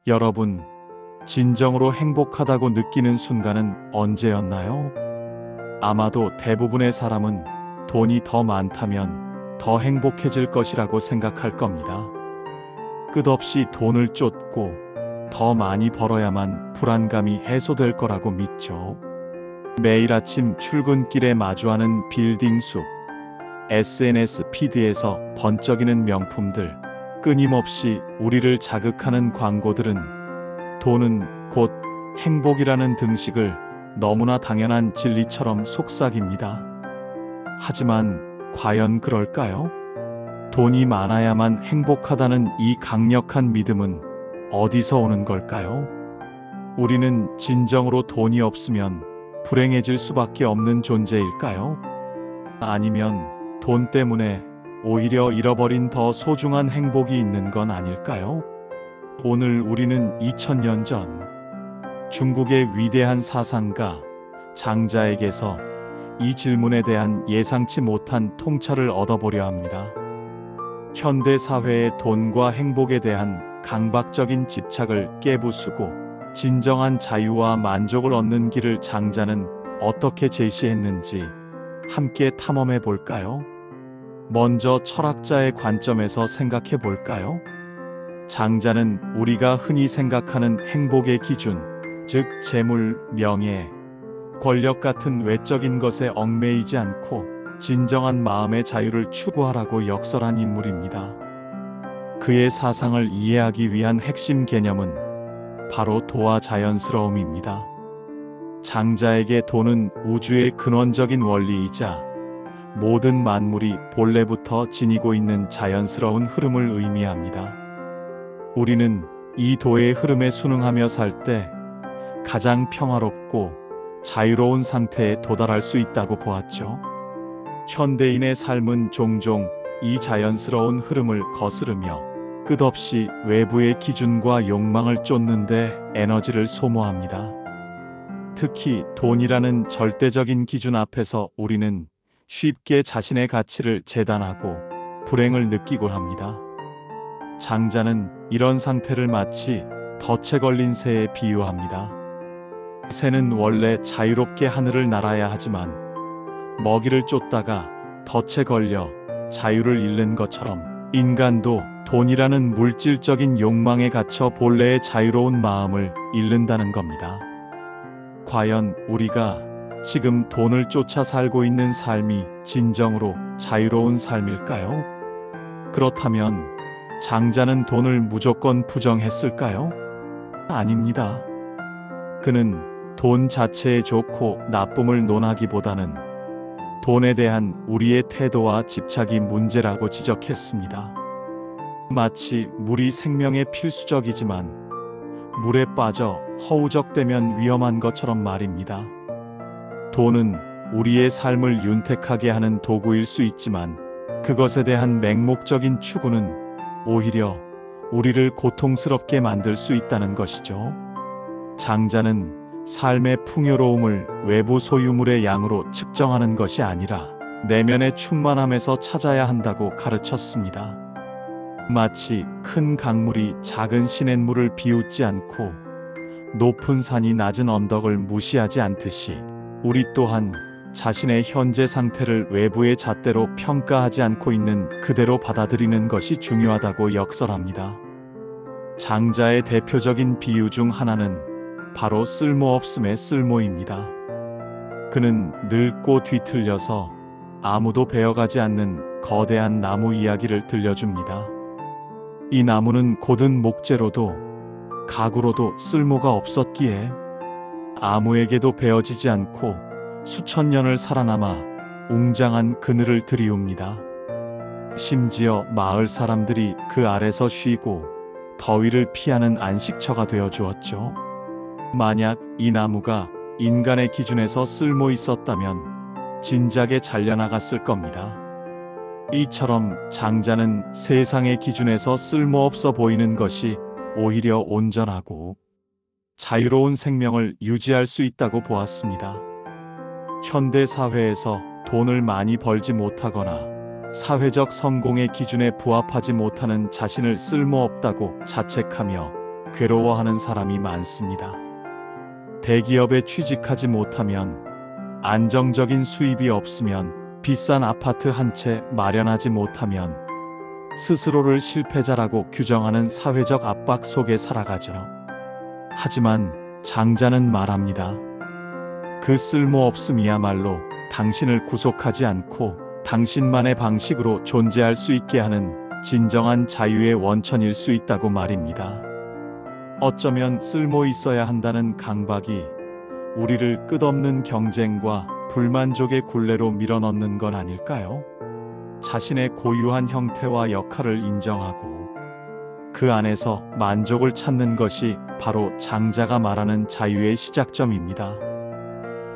여러분, 진정으로 행복하다고 느끼는 순간은 언제였나요? 아마도 대부분의 사람은 돈이 더 많다면 더 행복해질 것이라고 생각할 겁니다. 끝없이 돈을 쫓고 더 많이 벌어야만 불안감이 해소될 거라고 믿죠. 매일 아침 출근길에 마주하는 빌딩 숲, SNS 피드에서 번쩍이는 명품들, 끊임없이 우리를 자극하는 광고들은 돈은 곧 행복이라는 등식을 너무나 당연한 진리처럼 속삭입니다. 하지만 과연 그럴까요? 돈이 많아야만 행복하다는 이 강력한 믿음은 어디서 오는 걸까요? 우리는 진정으로 돈이 없으면 불행해질 수밖에 없는 존재일까요? 아니면 돈 때문에 오히려 잃어버린 더 소중한 행복이 있는 건 아닐까요? 오늘 우리는 2000년 전 중국의 위대한 사상가 장자에게서 이 질문에 대한 예상치 못한 통찰을 얻어보려 합니다. 현대 사회의 돈과 행복에 대한 강박적인 집착을 깨부수고 진정한 자유와 만족을 얻는 길을 장자는 어떻게 제시했는지 함께 탐험해 볼까요? 먼저 철학자의 관점에서 생각해 볼까요? 장자는 우리가 흔히 생각하는 행복의 기준, 즉 재물, 명예, 권력 같은 외적인 것에 얽매이지 않고 진정한 마음의 자유를 추구하라고 역설한 인물입니다. 그의 사상을 이해하기 위한 핵심 개념은 바로 도와 자연스러움입니다. 장자에게 돈은 우주의 근원적인 원리이자 모든 만물이 본래부터 지니고 있는 자연스러운 흐름을 의미합니다. 우리는 이 도의 흐름에 순응하며 살 때 가장 평화롭고 자유로운 상태에 도달할 수 있다고 보았죠. 현대인의 삶은 종종 이 자연스러운 흐름을 거스르며 끝없이 외부의 기준과 욕망을 쫓는데 에너지를 소모합니다. 특히 돈이라는 절대적인 기준 앞에서 우리는 쉽게 자신의 가치를 재단하고 불행을 느끼곤 합니다. 장자는 이런 상태를 마치 덫에 걸린 새에 비유합니다. 새는 원래 자유롭게 하늘을 날아야 하지만 먹이를 쫓다가 덫에 걸려 자유를 잃는 것처럼 인간도 돈이라는 물질적인 욕망에 갇혀 본래의 자유로운 마음을 잃는다는 겁니다. 과연 우리가 지금 돈을 쫓아 살고 있는 삶이 진정으로 자유로운 삶일까요? 그렇다면 장자는 돈을 무조건 부정했을까요? 아닙니다. 그는 돈 자체에 좋고 나쁨을 논하기보다는 돈에 대한 우리의 태도와 집착이 문제라고 지적했습니다. 마치 물이 생명에 필수적이지만 물에 빠져 허우적대면 위험한 것처럼 말입니다. 돈은 우리의 삶을 윤택하게 하는 도구일 수 있지만 그것에 대한 맹목적인 추구는 오히려 우리를 고통스럽게 만들 수 있다는 것이죠. 장자는 삶의 풍요로움을 외부 소유물의 양으로 측정하는 것이 아니라 내면의 충만함에서 찾아야 한다고 가르쳤습니다. 마치 큰 강물이 작은 시냇물을 비웃지 않고 높은 산이 낮은 언덕을 무시하지 않듯이 우리 또한 자신의 현재 상태를 외부의 잣대로 평가하지 않고 있는 그대로 받아들이는 것이 중요하다고 역설합니다. 장자의 대표적인 비유 중 하나는 바로 쓸모없음의 쓸모입니다. 그는 늙고 뒤틀려서 아무도 베어가지 않는 거대한 나무 이야기를 들려줍니다. 이 나무는 고든 목재로도 가구로도 쓸모가 없었기에 아무에게도 베어지지 않고 수천 년을 살아남아 웅장한 그늘을 드리웁니다. 심지어 마을 사람들이 그 아래서 쉬고 더위를 피하는 안식처가 되어 주었죠. 만약 이 나무가 인간의 기준에서 쓸모 있었다면 진작에 잘려나갔을 겁니다. 이처럼 장자는 세상의 기준에서 쓸모없어 보이는 것이 오히려 온전하고 자유로운 생명을 유지할 수 있다고 보았습니다. 현대 사회에서 돈을 많이 벌지 못하거나 사회적 성공의 기준에 부합하지 못하는 자신을 쓸모없다고 자책하며 괴로워하는 사람이 많습니다. 대기업에 취직하지 못하면, 안정적인 수입이 없으면, 비싼 아파트 한 채 마련하지 못하면 스스로를 실패자라고 규정하는 사회적 압박 속에 살아가죠. 하지만 장자는 말합니다. 그 쓸모없음이야말로 당신을 구속하지 않고 당신만의 방식으로 존재할 수 있게 하는 진정한 자유의 원천일 수 있다고 말입니다. 어쩌면 쓸모 있어야 한다는 강박이 우리를 끝없는 경쟁과 불만족의 굴레로 밀어넣는 건 아닐까요? 자신의 고유한 형태와 역할을 인정하고 그 안에서 만족을 찾는 것이 바로 장자가 말하는 자유의 시작점입니다.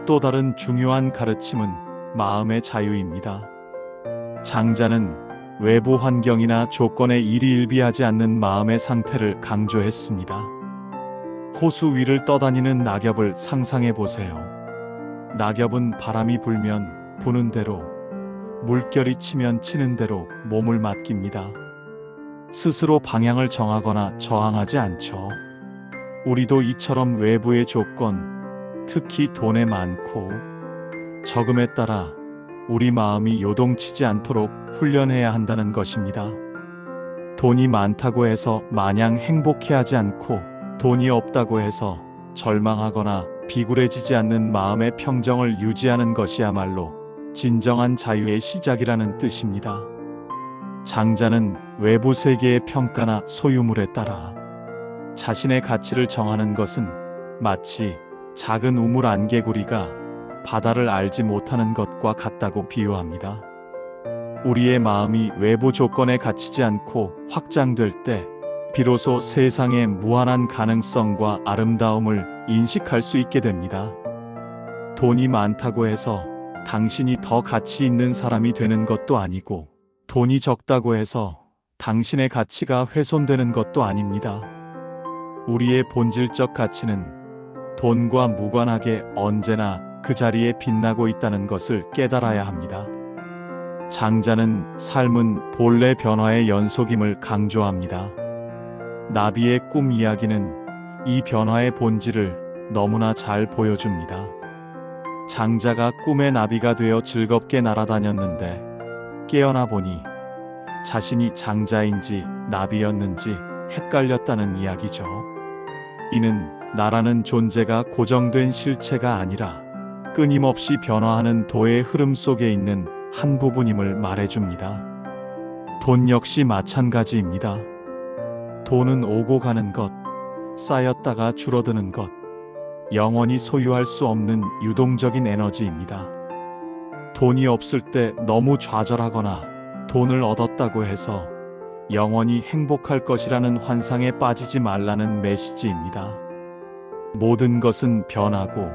또 다른 중요한 가르침은 마음의 자유입니다. 장자는 외부 환경이나 조건에 일희일비하지 않는 마음의 상태를 강조했습니다. 호수 위를 떠다니는 낙엽을 상상해 보세요. 낙엽은 바람이 불면 부는 대로, 물결이 치면 치는 대로 몸을 맡깁니다. 스스로 방향을 정하거나 저항하지 않죠. 우리도 이처럼 외부의 조건, 특히 돈에 많고 적음에 따라 우리 마음이 요동치지 않도록 훈련해야 한다는 것입니다. 돈이 많다고 해서 마냥 행복해하지 않고 돈이 없다고 해서 절망하거나 비굴해지지 않는 마음의 평정을 유지하는 것이야말로 진정한 자유의 시작이라는 뜻입니다. 장자는 외부 세계의 평가나 소유물에 따라 자신의 가치를 정하는 것은 마치 작은 우물 안개구리가 바다를 알지 못하는 것과 같다고 비유합니다. 우리의 마음이 외부 조건에 갇히지 않고 확장될 때 비로소 세상의 무한한 가능성과 아름다움을 인식할 수 있게 됩니다. 돈이 많다고 해서 당신이 더 가치 있는 사람이 되는 것도 아니고, 돈이 적다고 해서 당신의 가치가 훼손되는 것도 아닙니다. 우리의 본질적 가치는 돈과 무관하게 언제나 그 자리에 빛나고 있다는 것을 깨달아야 합니다. 장자는 삶은 본래 변화의 연속임을 강조합니다. 나비의 꿈 이야기는 이 변화의 본질을 너무나 잘 보여줍니다. 장자가 꿈의 나비가 되어 즐겁게 날아다녔는데 깨어나 보니 자신이 장자인지 나비였는지 헷갈렸다는 이야기죠. 이는 나라는 존재가 고정된 실체가 아니라 끊임없이 변화하는 도의 흐름 속에 있는 한 부분임을 말해줍니다. 돈 역시 마찬가지입니다. 돈은 오고 가는 것, 쌓였다가 줄어드는 것, 영원히 소유할 수 없는 유동적인 에너지입니다. 돈이 없을 때 너무 좌절하거나 돈을 얻었다고 해서 영원히 행복할 것이라는 환상에 빠지지 말라는 메시지입니다. 모든 것은 변하고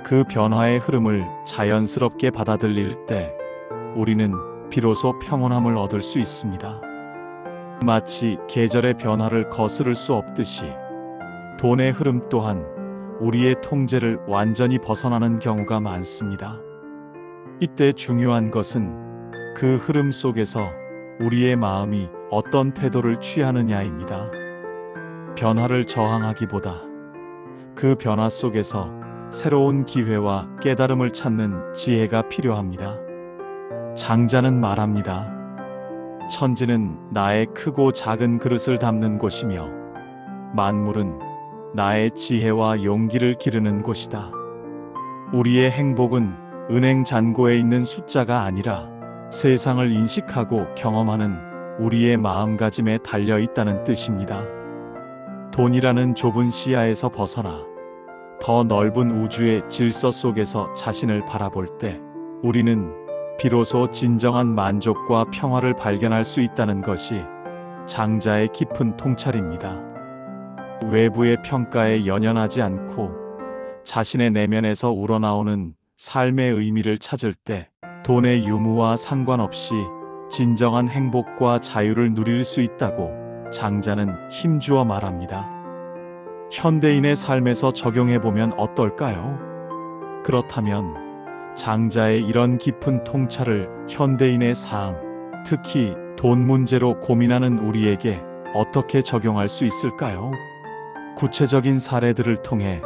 그 변화의 흐름을 자연스럽게 받아들일 때 우리는 비로소 평온함을 얻을 수 있습니다. 마치 계절의 변화를 거스를 수 없듯이 돈의 흐름 또한 우리의 통제를 완전히 벗어나는 경우가 많습니다. 이때 중요한 것은 그 흐름 속에서 우리의 마음이 어떤 태도를 취하느냐입니다. 변화를 저항하기보다 그 변화 속에서 새로운 기회와 깨달음을 찾는 지혜가 필요합니다. 장자는 말합니다. 천지는 나의 크고 작은 그릇을 담는 곳이며 만물은 나의 지혜와 용기를 기르는 곳이다. 우리의 행복은 은행 잔고에 있는 숫자가 아니라 세상을 인식하고 경험하는 우리의 마음가짐에 달려 있다는 뜻입니다. 돈이라는 좁은 시야에서 벗어나 더 넓은 우주의 질서 속에서 자신을 바라볼 때 우리는 비로소 진정한 만족과 평화를 발견할 수 있다는 것이 장자의 깊은 통찰입니다. 외부의 평가에 연연하지 않고 자신의 내면에서 우러나오는 삶의 의미를 찾을 때 돈의 유무와 상관없이 진정한 행복과 자유를 누릴 수 있다고 장자는 힘주어 말합니다. 현대인의 삶에서 적용해보면 어떨까요? 그렇다면 장자의 이런 깊은 통찰을 현대인의 삶, 특히 돈 문제로 고민하는 우리에게 어떻게 적용할 수 있을까요? 구체적인 사례들을 통해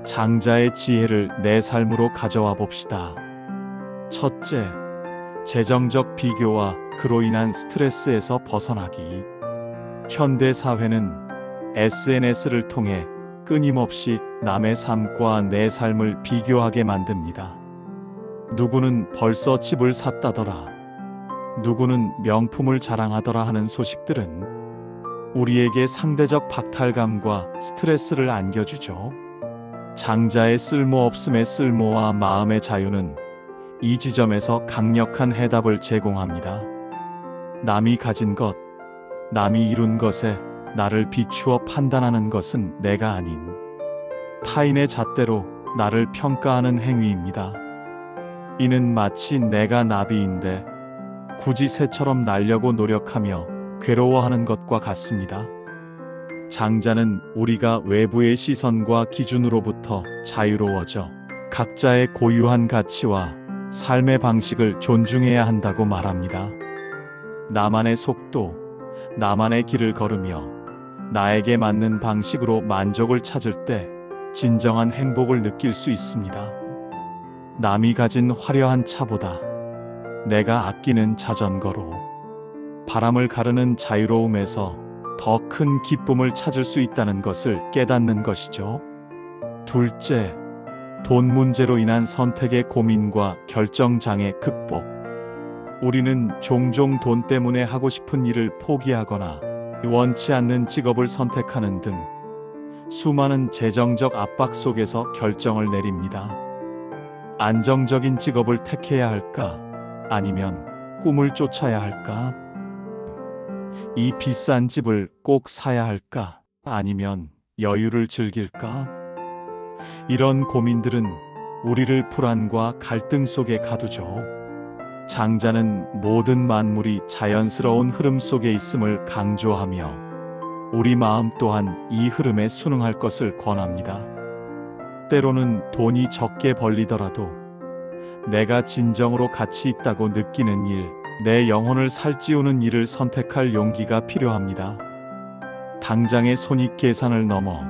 장자의 지혜를 내 삶으로 가져와 봅시다. 첫째, 재정적 비교와 그로 인한 스트레스에서 벗어나기. 현대 사회는 SNS를 통해 끊임없이 남의 삶과 내 삶을 비교하게 만듭니다. 누구는 벌써 집을 샀다더라, 누구는 명품을 자랑하더라 하는 소식들은 우리에게 상대적 박탈감과 스트레스를 안겨주죠. 장자의 쓸모없음의 쓸모와 마음의 자유는 이 지점에서 강력한 해답을 제공합니다. 남이 가진 것, 남이 이룬 것에 나를 비추어 판단하는 것은 내가 아닌 타인의 잣대로 나를 평가하는 행위입니다. 이는 마치 내가 나비인데 굳이 새처럼 날려고 노력하며 괴로워하는 것과 같습니다. 장자는 우리가 외부의 시선과 기준으로부터 자유로워져 각자의 고유한 가치와 삶의 방식을 존중해야 한다고 말합니다. 나만의 속도, 나만의 길을 걸으며 나에게 맞는 방식으로 만족을 찾을 때 진정한 행복을 느낄 수 있습니다. 남이 가진 화려한 차보다 내가 아끼는 자전거로 바람을 가르는 자유로움에서 더 큰 기쁨을 찾을 수 있다는 것을 깨닫는 것이죠. 둘째, 돈 문제로 인한 선택의 고민과 결정장애 극복. 우리는 종종 돈 때문에 하고 싶은 일을 포기하거나 원치 않는 직업을 선택하는 등 수많은 재정적 압박 속에서 결정을 내립니다. 안정적인 직업을 택해야 할까? 아니면 꿈을 쫓아야 할까? 이 비싼 집을 꼭 사야 할까? 아니면 여유를 즐길까? 이런 고민들은 우리를 불안과 갈등 속에 가두죠. 장자는 모든 만물이 자연스러운 흐름 속에 있음을 강조하며 우리 마음 또한 이 흐름에 순응할 것을 권합니다. 때로는 돈이 적게 벌리더라도 내가 진정으로 가치 있다고 느끼는 일, 내 영혼을 살찌우는 일을 선택할 용기가 필요합니다. 당장의 손익 계산을 넘어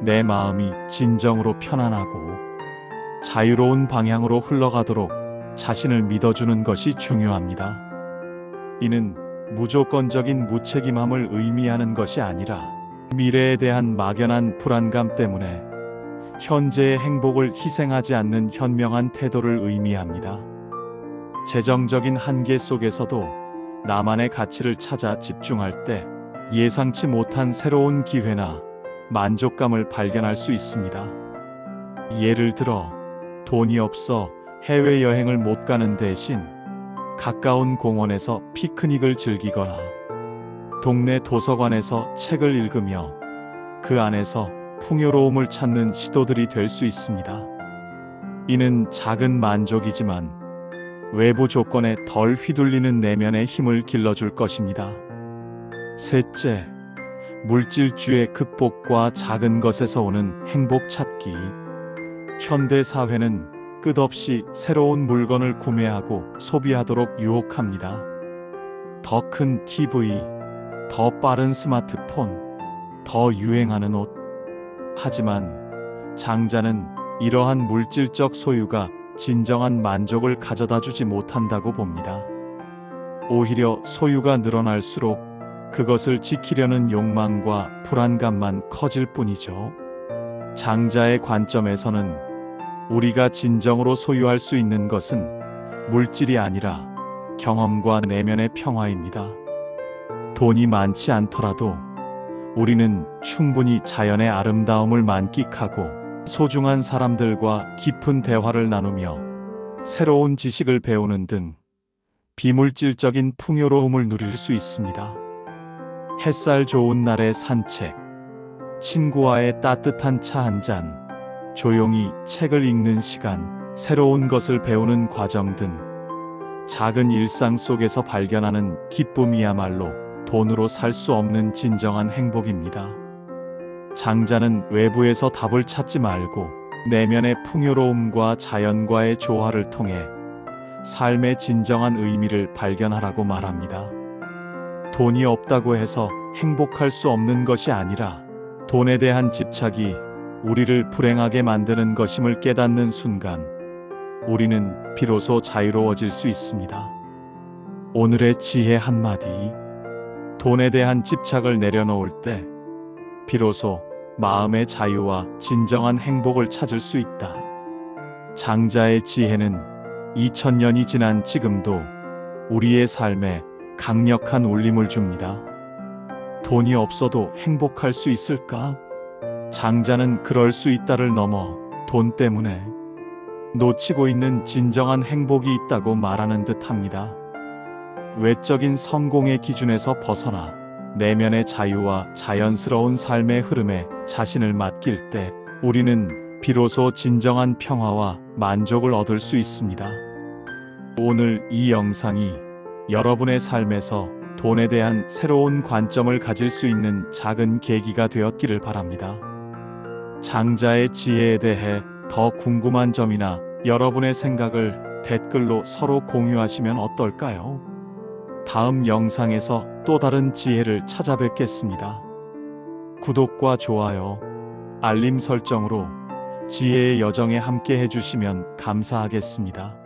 내 마음이 진정으로 편안하고 자유로운 방향으로 흘러가도록 자신을 믿어주는 것이 중요합니다. 이는 무조건적인 무책임함을 의미하는 것이 아니라 미래에 대한 막연한 불안감 때문에 현재의 행복을 희생하지 않는 현명한 태도를 의미합니다. 재정적인 한계 속에서도 나만의 가치를 찾아 집중할 때 예상치 못한 새로운 기회나 만족감을 발견할 수 있습니다. 예를 들어 돈이 없어 해외여행을 못 가는 대신 가까운 공원에서 피크닉을 즐기거나 동네 도서관에서 책을 읽으며 그 안에서 풍요로움을 찾는 시도들이 될 수 있습니다. 이는 작은 만족이지만 외부 조건에 덜 휘둘리는 내면의 힘을 길러줄 것입니다. 셋째, 물질주의 극복과 작은 것에서 오는 행복 찾기. 현대 사회는 끝없이 새로운 물건을 구매하고 소비하도록 유혹합니다. 더 큰 TV, 더 빠른 스마트폰, 더 유행하는 옷. 하지만 장자는 이러한 물질적 소유가 진정한 만족을 가져다 주지 못한다고 봅니다. 오히려 소유가 늘어날수록 그것을 지키려는 욕망과 불안감만 커질 뿐이죠. 장자의 관점에서는 우리가 진정으로 소유할 수 있는 것은 물질이 아니라 경험과 내면의 평화입니다. 돈이 많지 않더라도 우리는 충분히 자연의 아름다움을 만끽하고 소중한 사람들과 깊은 대화를 나누며 새로운 지식을 배우는 등 비물질적인 풍요로움을 누릴 수 있습니다. 햇살 좋은 날의 산책, 친구와의 따뜻한 차 한 잔, 조용히 책을 읽는 시간, 새로운 것을 배우는 과정 등 작은 일상 속에서 발견하는 기쁨이야말로 돈으로 살 수 없는 진정한 행복입니다. 장자는 외부에서 답을 찾지 말고 내면의 풍요로움과 자연과의 조화를 통해 삶의 진정한 의미를 발견하라고 말합니다. 돈이 없다고 해서 행복할 수 없는 것이 아니라 돈에 대한 집착이 우리를 불행하게 만드는 것임을 깨닫는 순간 우리는 비로소 자유로워질 수 있습니다. 오늘의 지혜 한마디. 돈에 대한 집착을 내려놓을 때 비로소 마음의 자유와 진정한 행복을 찾을 수 있다. 장자의 지혜는 2000년이 지난 지금도 우리의 삶에 강력한 울림을 줍니다. 돈이 없어도 행복할 수 있을까? 장자는 그럴 수 있다를 넘어 돈 때문에 놓치고 있는 진정한 행복이 있다고 말하는 듯합니다. 외적인 성공의 기준에서 벗어나 내면의 자유와 자연스러운 삶의 흐름에 자신을 맡길 때 우리는 비로소 진정한 평화와 만족을 얻을 수 있습니다. 오늘 이 영상이 여러분의 삶에서 돈에 대한 새로운 관점을 가질 수 있는 작은 계기가 되었기를 바랍니다. 장자의 지혜에 대해 더 궁금한 점이나 여러분의 생각을 댓글로 서로 공유하시면 어떨까요? 다음 영상에서 또 다른 지혜를 찾아뵙겠습니다. 구독과 좋아요, 알림 설정으로 지혜의 여정에 함께 해주시면 감사하겠습니다.